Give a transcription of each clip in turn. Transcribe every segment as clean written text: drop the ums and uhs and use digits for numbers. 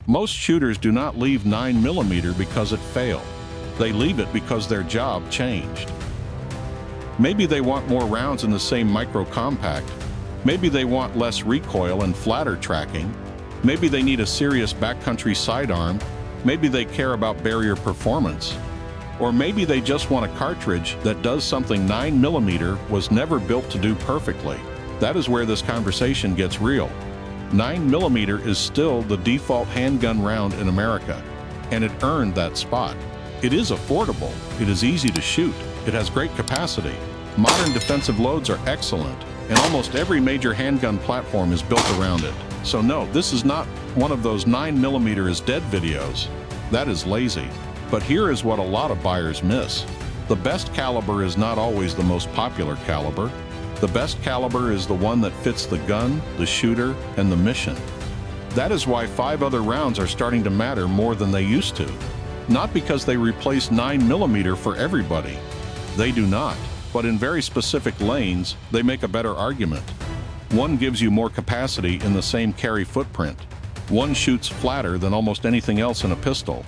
Most shooters do not leave 9mm because it failed. They leave it because their job changed. Maybe they want more rounds in the same micro-compact. Maybe they want less recoil and flatter tracking. Maybe they need a serious backcountry sidearm. Maybe they care about barrier performance. Or maybe they just want a cartridge that does something 9mm was never built to do perfectly. That is where this conversation gets real. 9mm is still the default handgun round in America, and it earned that spot. It is affordable, it is easy to shoot, it has great capacity. Modern defensive loads are excellent, and almost every major handgun platform is built around it. So no, this is not one of those 9mm is dead videos. That is lazy. But here is what a lot of buyers miss. The best caliber is not always the most popular caliber. The best caliber is the one that fits the gun, the shooter, and the mission. That is why 5 other rounds are starting to matter more than they used to. Not because they replace 9mm for everybody. They do not. But in very specific lanes, they make a better argument. One gives you more capacity in the same carry footprint. One shoots flatter than almost anything else in a pistol.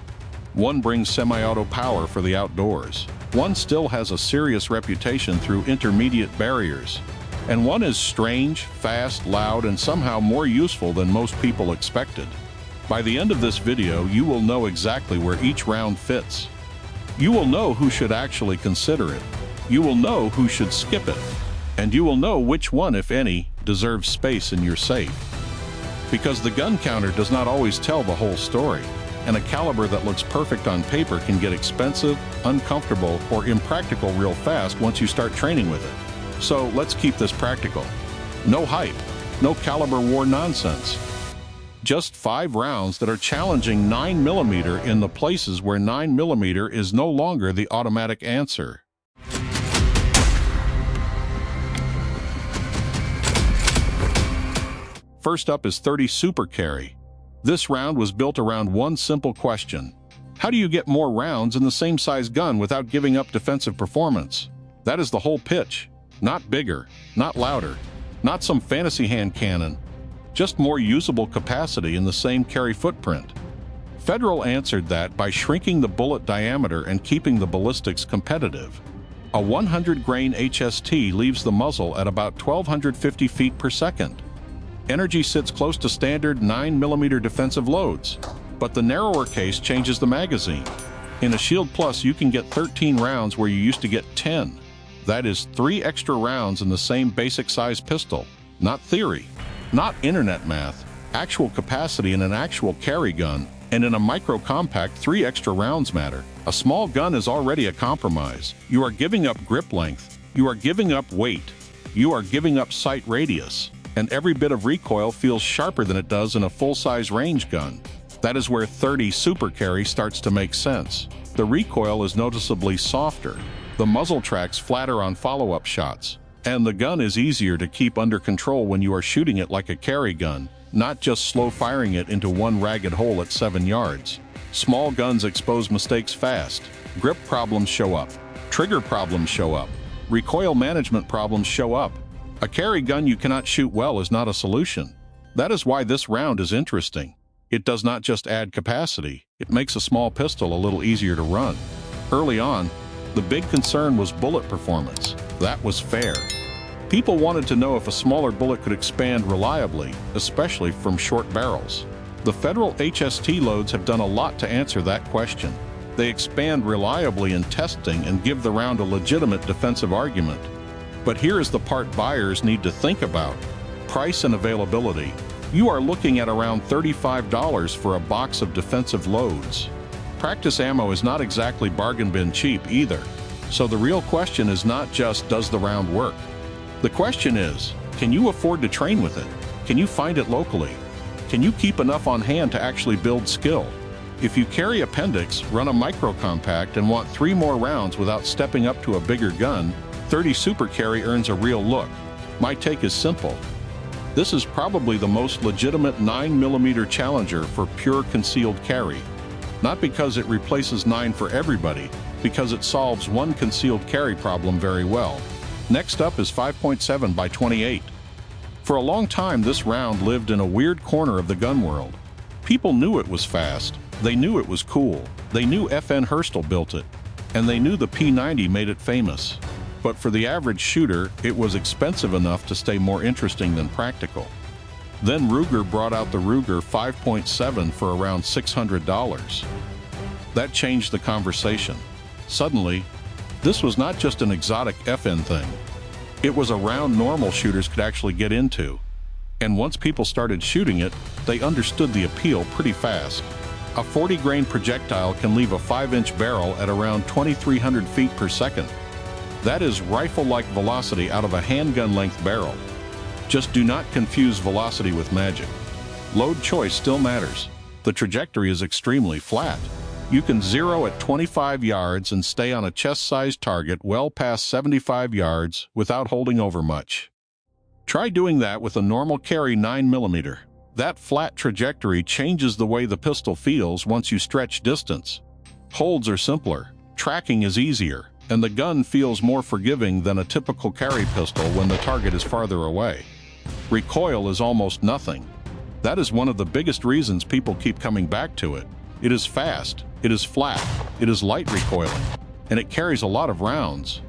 One brings semi-auto power for the outdoors. One still has a serious reputation through intermediate barriers. And one is strange, fast, loud, and somehow more useful than most people expected. By the end of this video, you will know exactly where each round fits. You will know who should actually consider it. You will know who should skip it. And you will know which one, if any, deserves space in your safe. Because the gun counter does not always tell the whole story. And a caliber that looks perfect on paper can get expensive, uncomfortable, or impractical real fast once you start training with it. So let's keep this practical. No hype, no caliber war nonsense. Just 5 rounds that are challenging 9mm in the places where 9mm is no longer the automatic answer. First up is 30 Super Carry. This round was built around one simple question. How do you get more rounds in the same size gun without giving up defensive performance? That is the whole pitch. Not bigger, not louder, not some fantasy hand cannon. Just more usable capacity in the same carry footprint. Federal answered that by shrinking the bullet diameter and keeping the ballistics competitive. A 100-grain HST leaves the muzzle at about 1,250 feet per second. Energy sits close to standard 9mm defensive loads, but the narrower case changes the magazine. In a Shield Plus, you can get 13 rounds where you used to get 10. That is 3 extra rounds in the same basic size pistol. Not theory, not internet math, actual capacity in an actual carry gun, and in a micro-compact, 3 extra rounds matter. A small gun is already a compromise. You are giving up grip length, you are giving up weight, you are giving up sight radius. And every bit of recoil feels sharper than it does in a full-size range gun. That is where 30 Super Carry starts to make sense. The recoil is noticeably softer, the muzzle tracks flatter on follow-up shots, and the gun is easier to keep under control when you are shooting it like a carry gun, not just slow-firing it into one ragged hole at 7 yards. Small guns expose mistakes fast. Grip problems show up. Trigger problems show up. Recoil management problems show up. A carry gun you cannot shoot well is not a solution. That is why this round is interesting. It does not just add capacity, it makes a small pistol a little easier to run. Early on, the big concern was bullet performance. That was fair. People wanted to know if a smaller bullet could expand reliably, especially from short barrels. The federal HST loads have done a lot to answer that question. They expand reliably in testing and give the round a legitimate defensive argument. But here is the part buyers need to think about. Price and availability. You are looking at around $35 for a box of defensive loads. Practice ammo is not exactly bargain bin cheap either. So the real question is not just, does the round work? The question is, can you afford to train with it? Can you find it locally? Can you keep enough on hand to actually build skill? If you carry appendix, run a micro-compact, and want 3 more rounds without stepping up to a bigger gun, 30 Super Carry earns a real look. My take is simple. This is probably the most legitimate 9mm challenger for pure concealed carry. Not because it replaces 9 for everybody, because it solves one concealed carry problem very well. Next up is 5.7 by 28. For a long time, this round lived in a weird corner of the gun world. People knew it was fast, they knew it was cool, they knew FN Herstal built it, and they knew the P90 made it famous. But for the average shooter, it was expensive enough to stay more interesting than practical. Then Ruger brought out the Ruger 5.7 for around $600. That changed the conversation. Suddenly, this was not just an exotic FN thing. It was a round normal shooters could actually get into. And once people started shooting it, they understood the appeal pretty fast. A 40-grain projectile can leave a 5-inch barrel at around 2,300 feet per second. That is rifle-like velocity out of a handgun-length barrel. Just do not confuse velocity with magic. Load choice still matters. The trajectory is extremely flat. You can zero at 25 yards and stay on a chest-sized target well past 75 yards without holding over much. Try doing that with a normal carry 9mm. That flat trajectory changes the way the pistol feels once you stretch distance. Holds are simpler, tracking is easier, and the gun feels more forgiving than a typical carry pistol when the target is farther away. Recoil is almost nothing. That is one of the biggest reasons people keep coming back to it. It is fast, it is flat, it is light recoiling, and it carries a lot of rounds.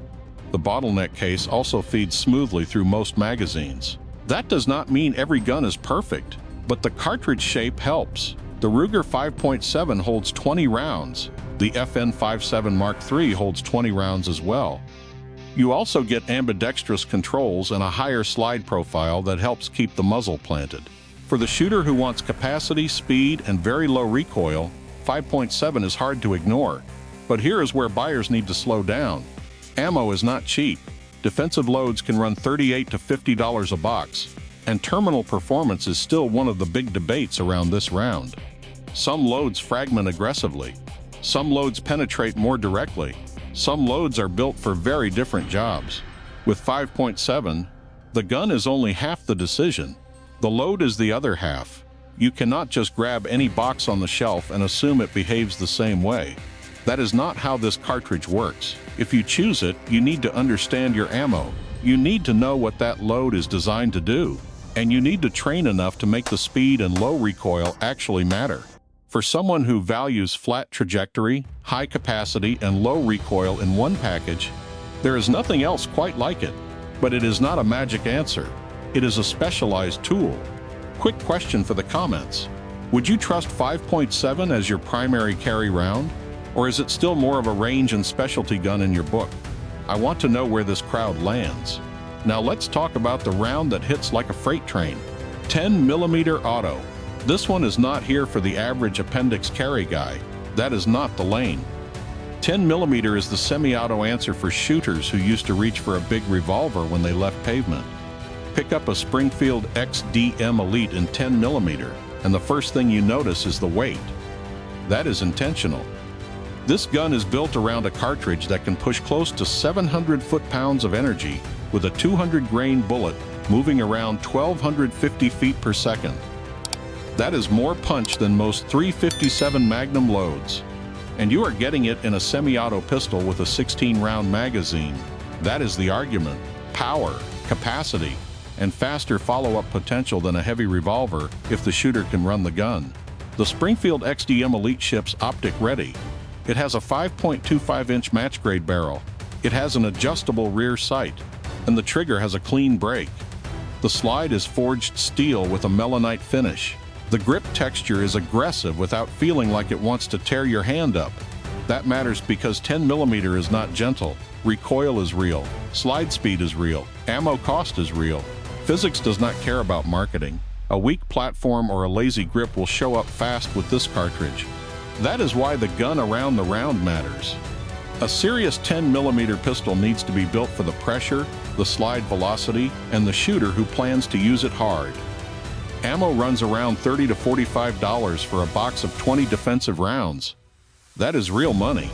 The bottleneck case also feeds smoothly through most magazines. That does not mean every gun is perfect, but the cartridge shape helps. The Ruger 5.7 holds 20 rounds. The FN 5.7 Mark III holds 20 rounds as well. You also get ambidextrous controls and a higher slide profile that helps keep the muzzle planted. For the shooter who wants capacity, speed, and very low recoil, 5.7 is hard to ignore. But here is where buyers need to slow down. Ammo is not cheap. Defensive loads can run $38 to $50 a box, and terminal performance is still one of the big debates around this round. Some loads fragment aggressively. Some loads penetrate more directly. Some loads are built for very different jobs. With 5.7, the gun is only half the decision. The load is the other half. You cannot just grab any box on the shelf and assume it behaves the same way. That is not how this cartridge works. If you choose it, you need to understand your ammo. You need to know what that load is designed to do. And you need to train enough to make the speed and low recoil actually matter. For someone who values flat trajectory, high capacity, and low recoil in one package, there is nothing else quite like it. But it is not a magic answer. It is a specialized tool. Quick question for the comments. Would you trust 5.7 as your primary carry round? Or is it still more of a range and specialty gun in your book? I want to know where this crowd lands. Now let's talk about the round that hits like a freight train. 10mm auto. This one is not here for the average appendix carry guy. That is not the lane. 10mm is the semi-auto answer for shooters who used to reach for a big revolver when they left pavement. Pick up a Springfield XDM Elite in 10mm, and the first thing you notice is the weight. That is intentional. This gun is built around a cartridge that can push close to 700 foot-pounds of energy with a 200-grain bullet moving around 1,250 feet per second. That is more punch than most .357 Magnum loads. And you are getting it in a semi-auto pistol with a 16-round magazine. That is the argument. Power, capacity, and faster follow-up potential than a heavy revolver if the shooter can run the gun. The Springfield XDM Elite ships optic ready. It has a 5.25-inch match-grade barrel. It has an adjustable rear sight, and the trigger has a clean break. The slide is forged steel with a melanite finish. The grip texture is aggressive without feeling like it wants to tear your hand up. That matters because 10mm is not gentle. Recoil is real. Slide speed is real. Ammo cost is real. Physics does not care about marketing. A weak platform or a lazy grip will show up fast with this cartridge. That is why the gun around the round matters. A serious 10mm pistol needs to be built for the pressure, the slide velocity, and the shooter who plans to use it hard. Ammo runs around $30 to $45 for a box of 20 defensive rounds. That is real money.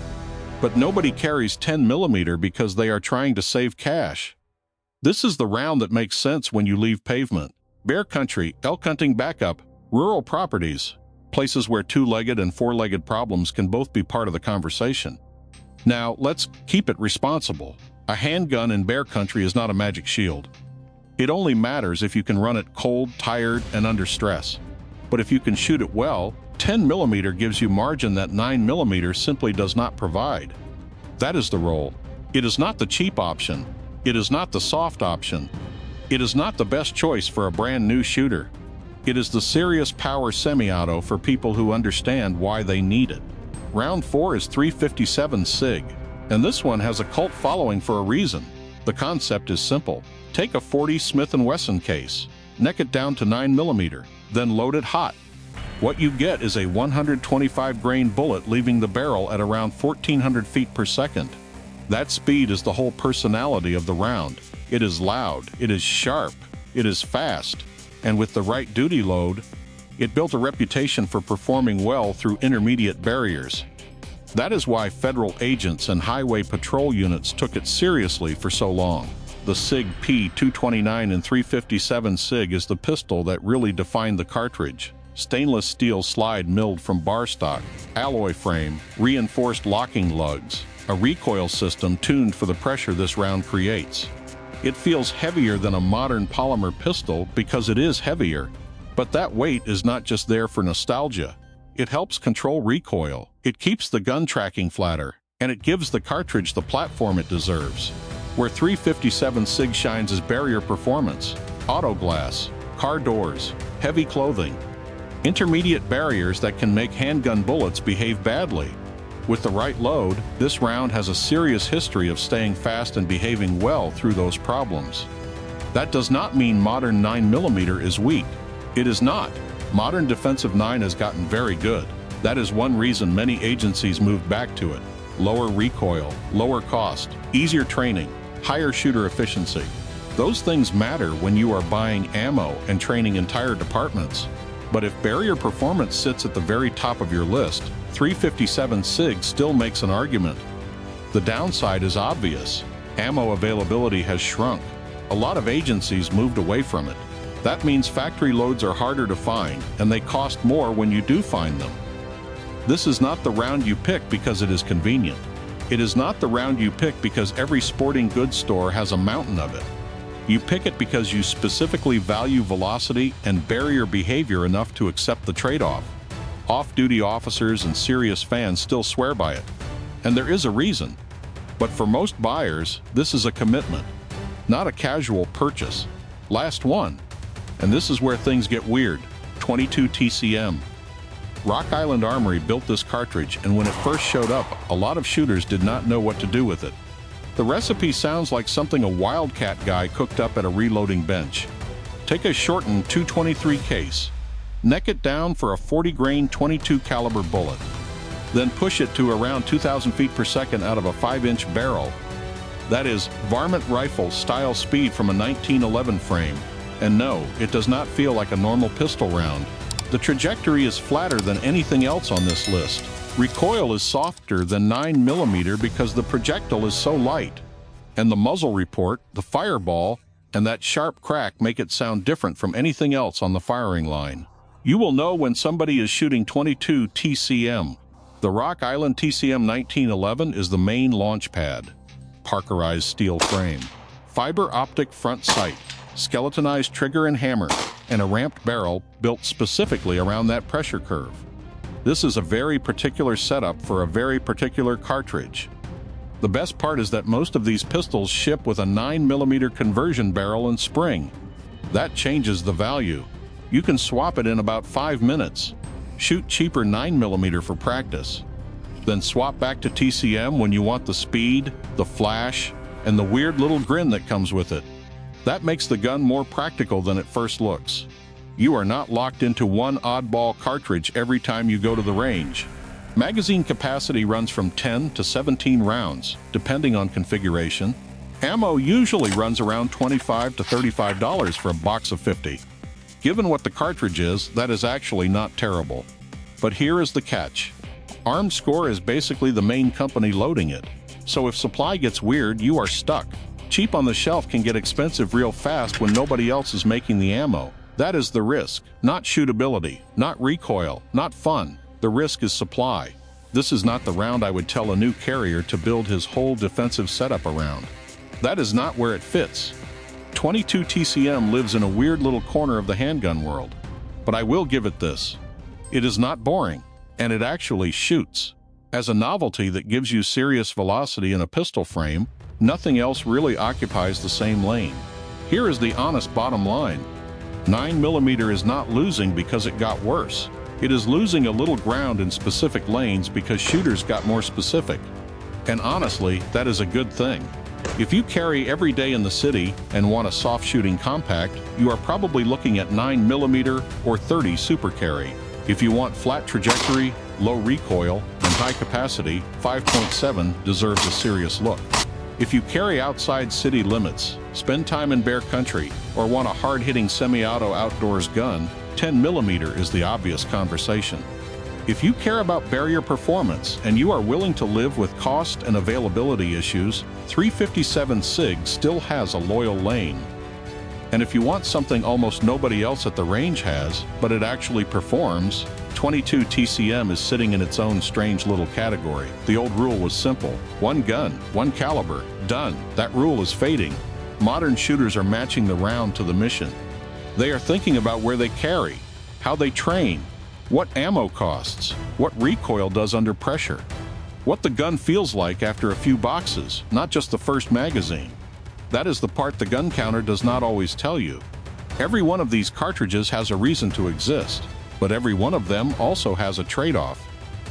But nobody carries 10mm because they are trying to save cash. This is the round that makes sense when you leave pavement. Bear country, elk hunting backup, rural properties. Places where two-legged and four-legged problems can both be part of the conversation. Now, let's keep it responsible. A handgun in bear country is not a magic shield. It only matters if you can run it cold, tired, and under stress. But if you can shoot it well, 10mm gives you margin that 9mm simply does not provide. That is the role. It is not the cheap option. It is not the soft option. It is not the best choice for a brand new shooter. It is the serious power semi-auto for people who understand why they need it. Round 4 is 357 SIG, and this one has a cult following for a reason. The concept is simple. Take a 40 Smith & Wesson case, neck it down to 9mm, then load it hot. What you get is a 125-grain bullet leaving the barrel at around 1,400 feet per second. That speed is the whole personality of the round. It is loud, it is sharp, it is fast, and with the right duty load, it built a reputation for performing well through intermediate barriers. That is why federal agents and highway patrol units took it seriously for so long. The SIG P229 and 357 SIG is the pistol that really defined the cartridge. Stainless steel slide milled from bar stock, alloy frame, reinforced locking lugs, a recoil system tuned for the pressure this round creates. It feels heavier than a modern polymer pistol because it is heavier, but that weight is not just there for nostalgia. It helps control recoil, it keeps the gun tracking flatter, and it gives the cartridge the platform it deserves. Where 357 SIG shines is barrier performance, auto glass, car doors, heavy clothing, intermediate barriers that can make handgun bullets behave badly. With the right load, this round has a serious history of staying fast and behaving well through those problems. That does not mean modern 9mm is weak. It is not. Modern defensive 9 has gotten very good. That is one reason many agencies moved back to it. Lower recoil, lower cost, easier training, higher shooter efficiency. Those things matter when you are buying ammo and training entire departments. But if barrier performance sits at the very top of your list, 357 SIG still makes an argument. The downside is obvious. Ammo availability has shrunk. A lot of agencies moved away from it. That means factory loads are harder to find, and they cost more when you do find them. This is not the round you pick because it is convenient. It is not the round you pick because every sporting goods store has a mountain of it. You pick it because you specifically value velocity and barrier behavior enough to accept the trade-off. Off-duty officers and serious fans still swear by it, and there is a reason. But for most buyers, this is a commitment, not a casual purchase. Last one. And this is where things get weird. 22 TCM. Rock Island Armory built this cartridge, and when it first showed up, a lot of shooters did not know what to do with it. The recipe sounds like something a Wildcat guy cooked up at a reloading bench. Take a shortened 223 case, neck it down for a 40-grain 22 caliber bullet, then push it to around 2,000 feet per second out of a 5-inch barrel. That is varmint rifle style speed from a 1911 frame. And no, it does not feel like a normal pistol round. The trajectory is flatter than anything else on this list. Recoil is softer than 9mm because the projectile is so light. And the muzzle report, the fireball, and that sharp crack make it sound different from anything else on the firing line. You will know when somebody is shooting 22 TCM. The Rock Island TCM 1911 is the main launch pad. Parkerized steel frame, fiber optic front sight, skeletonized trigger and hammer, and a ramped barrel built specifically around that pressure curve. This is a very particular setup for a very particular cartridge. The best part is that most of these pistols ship with a 9mm conversion barrel and spring. That changes the value. You can swap it in about 5 minutes. Shoot cheaper 9mm for practice. Then swap back to TCM when you want the speed, the flash, and the weird little grin that comes with it. That makes the gun more practical than it first looks. You are not locked into one oddball cartridge every time you go to the range. Magazine capacity runs from 10 to 17 rounds, depending on configuration. Ammo usually runs around $25 to $35 for a box of 50. Given what the cartridge is, that is actually not terrible. But here is the catch. ArmScore is basically the main company loading it. So if supply gets weird, you are stuck. Cheap on the shelf can get expensive real fast when nobody else is making the ammo. That is the risk, not shootability, not recoil, not fun. The risk is supply. This is not the round I would tell a new carrier to build his whole defensive setup around. That is not where it fits. 22 TCM lives in a weird little corner of the handgun world. but I will give it this. It is not boring, and it actually shoots. As a novelty that gives you serious velocity in a pistol frame, nothing else really occupies the same lane. Here is the honest bottom line. 9mm is not losing because it got worse. It is losing a little ground in specific lanes because shooters got more specific. And honestly, that is a good thing. If you carry every day in the city and want a soft shooting compact, you are probably looking at 9mm or 30 super carry. If you want flat trajectory, low recoil, and high capacity, 5.7 deserves a serious look. If you carry outside city limits, spend time in bear country, or want a hard-hitting semi-auto outdoors gun, 10mm is the obvious conversation. If you care about barrier performance and you are willing to live with cost and availability issues, 357 SIG still has a loyal lane. And if you want something almost nobody else at the range has, but it actually performs, 22 TCM is sitting in its own strange little category. The old rule was simple: one gun, one caliber, done. That rule is fading. Modern shooters are matching the round to the mission. They are thinking about where they carry, how they train, what ammo costs, what recoil does under pressure, what the gun feels like after a few boxes, not just the first magazine. That is the part the gun counter does not always tell you. Every one of these cartridges has a reason to exist, but every one of them also has a trade-off.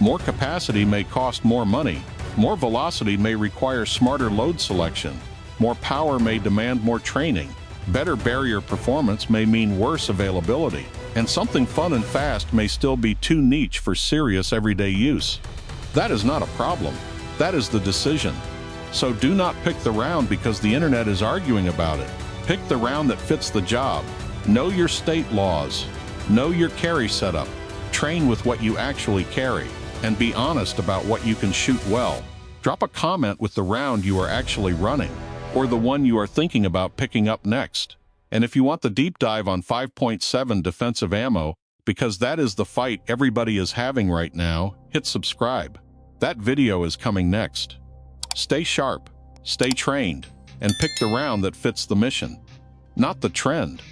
More capacity may cost more money, more velocity may require smarter load selection, more power may demand more training, better barrier performance may mean worse availability, and something fun and fast may still be too niche for serious everyday use. That is not a problem. That is the decision. So do not pick the round because the internet is arguing about it. Pick the round that fits the job. Know your state laws. Know your carry setup. Train with what you actually carry. And be honest about what you can shoot well. Drop a comment with the round you are actually running, or the one you are thinking about picking up next. And if you want the deep dive on 5.7 defensive ammo, because that is the fight everybody is having right now, hit subscribe. That video is coming next. Stay sharp, stay trained, and pick the round that fits the mission, not the trend.